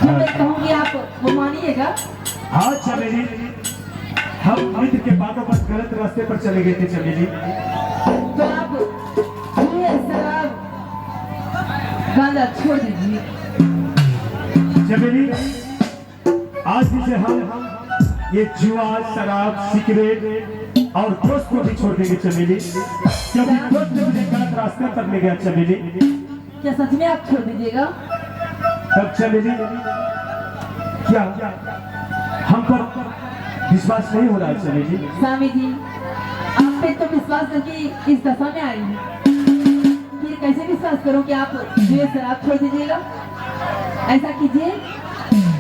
जो मैं कहूँगी आप वो मानिएगा। हाँ चमेली, हम मित्र के बातों पर गलत रास्ते पर चले गए थे चमेली। तो आप ये शराब गांजा छोड़ दीजिए चमेली। आज से हम ये जुआ, शराब, सिगरेट और दोस्त को भी छोड़ देंगे चमेली, क्योंकि दोस्त ने मुझे गलत रास्ते पर ले गया चमेली। क्या सच में आप छोड़ दीजिएगा? तब चमेली क्या हम पर विश्वास नहीं हो रहा है चमेली? स्वामी जी, आप पे तो विश्वास करके इस दशा में आई हूँ, फिर कैसे विश्वास करूं कि आप जुए शराब छोड़ दीजिएगा? ऐसा कीजिए,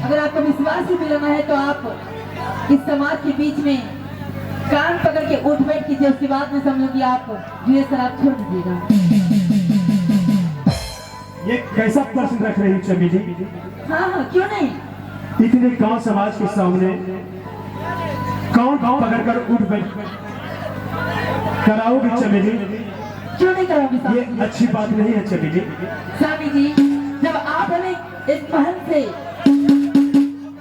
अगर आपको विश्वास ही मिलना है तो आप इस समाज के बीच में कान पकड़ के उठ बैठ कीजिए, उसके बाद में समझो कि आप जुए शराब छोड़ दीजिएगा। ये कैसा प्रश्न रख रही चमेली? हाँ, क्यों नहीं? इतने गांव समाज के सामने कौन पकड़ कर उठ बैठ कराओगे चमेली? क्यों नहीं कराओगे स्वामी ये जी? अच्छी बात नहीं है चमेली। स्वामी जी, जब आप हमें एक महल से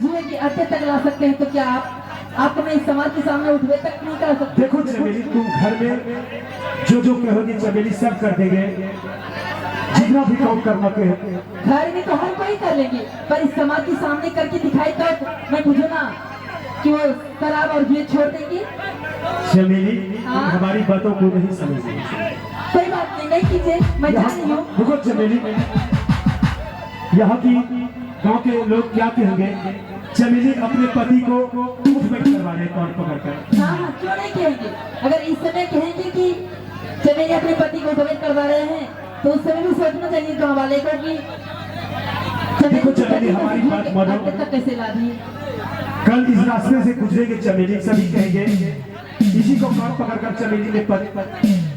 जुए की अड्डे तक ला सकते हैं तो क्या आप हमें इस समाज के सामने उठवे तक नहीं कर सकते? देखो चमेली, तुम घर में जो कहोगी चमेली सब कर देंगे, जितना भी काम करना कहे। घर में तो हर कोई कर लेंगे, पर इस समाज के सामने करके दिखाई तो मैं बुझो ना कि वो शराब और जुए छोड़ देंगे। चमेली, तुम हमारी बातों को नहीं समझ रही। कोई बात नहीं कीजिए, मैं जान रही हूँ। देखो चमेली, यहाँ की गांव के लोग क्या कहेंगे? चमेली अपने पति को उठ बैठ करवा रहे कौन पकड़ कर। हाँ, क्यों नहीं कहेंगे? अगर इस समय कहेंगे कि चमेली अपने पति को उठ बैठ करवा रहे हैं तो उस समय भी सोचना चाहिए गाँव वाले को कि देखो चमेली, हमारी बात मानो। तक कैसे ला दिए? कल इस रास्ते से गुजरेंगे चमेली, सभी कहेंगे इसी को कौन पकड़ कर चमेली ने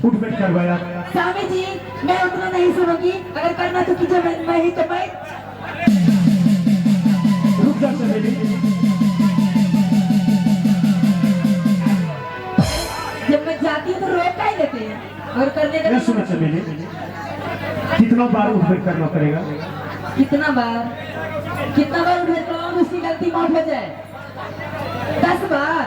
उठ बैठ करवाया। स्वामी जी, मैं उतना नहीं सुनूंगी, अगर करना तो कीजिए, मैं ही तो मैं। रुक जा चमेली, जब मैं जाती हूँ तो रोक का ही लेते हैं, और करने का सुनो चमेली, कितना बार उठ बैठ करना पड़ेगा? कितना बार उठ बैठ करो, उसकी गलती माफ हो जाए? 10 बार।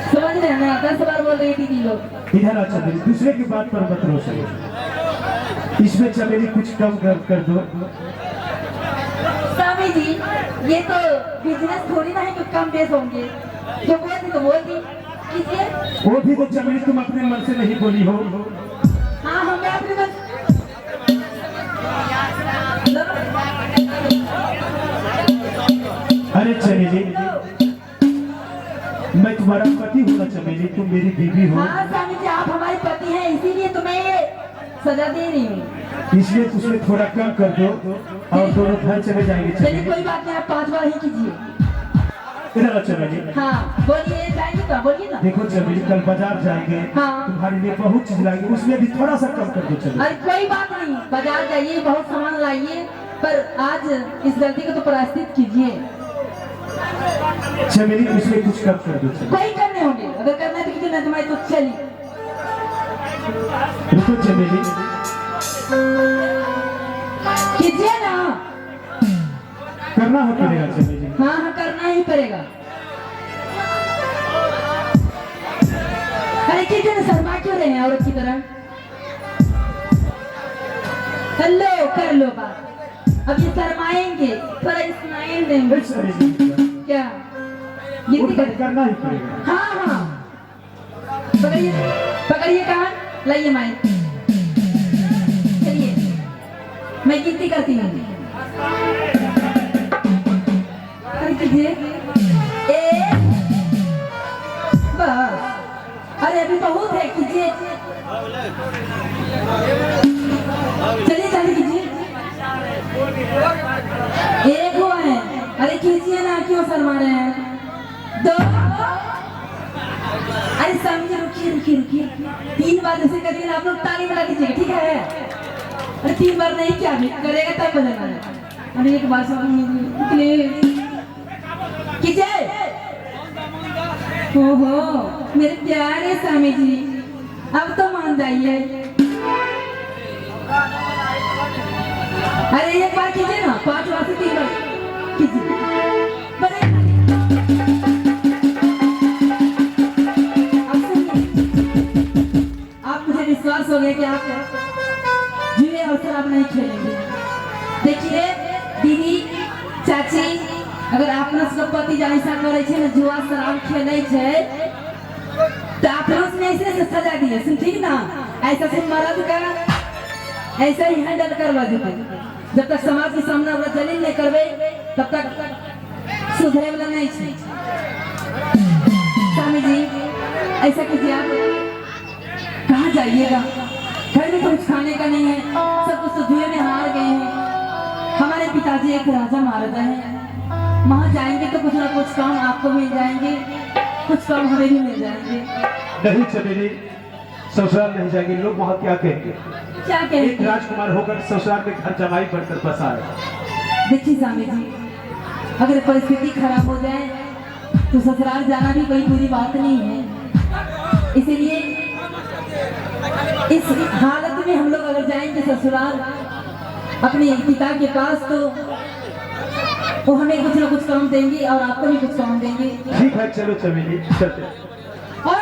समझ रहे हैं ना? 10 बार बोल रही थी लोग। इधर आ चमेली, दूसरे की बात पर मत रोको। इसमें चमेली कुछ कम कर दो। स्वामी जी, ये तो बिजनेस थोड़ी ना है कि कम बेस होंगे, जो बोलती तो बोलती कीजिए। वो भी तो चमेली तुम अपने मन से नहीं बोली हो। हाँ, मैं अपने मन। अरे चमेली, मैं तुम्हारा पति हूँ ना चमेली, तुम मेरी बीवी हो। हाँ स्वामी जी, आप हमारे पति हैं, इसीलिए तो मैं ये सजा दे रही हूँ। इसलिए उसमें थोड़ा कम कर दो और दोनों घर चले जाएंगे चलिए, चमेली। कोई बात नहीं, आप 5 बार ही कीजिए। इधर आ चमेली। हाँ, बोलिए, जाएंगे तो बोलिए ना। देखो चमेली, कल बाजार जाएंगे, हाँ। तुम्हारे लिए बहुत चीज लाएंगे, उसमें भी थोड़ा सा कम कर दो चमेली। अरे कोई बात नहीं, बाजार जाइए, बहुत सामान लाइए, पर आज इस गलती को तो प्रायश्चित कीजिए। चमेली, उसमें कुछ कम कर दो चमेली। कोई करने होंगे, अगर करना है तो कीजिए, नहीं तो मैं तो चली। रुको चमेली, कीजिए ना। करना हो पड़ेगा चमेली। हाँ, करना ही पड़ेगा। अरे कीजिए ना, शर्मा क्यों रहे हैं औरत की तरह? हेलो, कर लो बात। अब ये शर्माएंगे, थोड़ा स्माइल देंगे। क्या गिनती करना ही पड़ेगा। हाँ, पकड़िए कान, लाइए माइक, चलिए मैं गिनती करती हूँ। कीजिए। 1, बस। अरे अभी बहुत है, कीजिए। चलिए जल्दी कीजिए। 1 हुआ है। अरे कीजिए ना, क्यों शर्मा रहे हैं? 2। अरे समझे, रुकिए। 3 बार जैसे करिए ना, आप लोग ताली बजा दीजिएगा, ठीक है? अरे 3 बार नहीं, क्या करेगा तब बजाना है। अरे 1 बार प्लीज कीजिए। ओहो मेरे प्यारे स्वामी जी, अब तो मान जाइए। अरे 1 बार कीजिए हो गए कि आप जुए और शराब नहीं खेलेंगे। देखिए दीदी चाची, अगर अपना सब पति जब ऐसा करे छे ना, जुआ शराब खेले छे, तो आप लोग ने ऐसे से सजा दिए सुन, ठीक ना? ऐसा से मर्द का ऐसा ही हैंडल करवा देते। जब तक समाज के सामने ओकरा जलील नहीं करबे तब तक सुधरे वाला नहीं छे। स्वामी जी ऐसा कीजिए, आप कहाँ जाइएगा? घर में तो कुछ खाने का नहीं है, सब कुछ तो जुए में हार गए हैं। हमारे पिताजी एक राजा महाराजा हैं, वहाँ जाएंगे तो कुछ ना कुछ काम आपको मिल जाएंगे, कुछ काम हमें भी मिल जाएंगे। नहीं चमेली, ससुराल नहीं जाएंगे। लोग वहाँ क्या कहेंगे? क्या एक कहेंगे? राजकुमार होकर ससुराल में घर जमाई बनकर बसा है। देखिए स्वामी जी, अगर परिस्थिति खराब हो जाए तो ससुराल जाना भी कोई बुरी बात नहीं है। इसीलिए इस हालत में हम लोग अगर जाएंगे ससुराल अपने पिता के पास, तो वो हमें कुछ ना कुछ काम देंगे और आपको भी कुछ काम देंगे। ठीक है, चलो चमेली चलते। और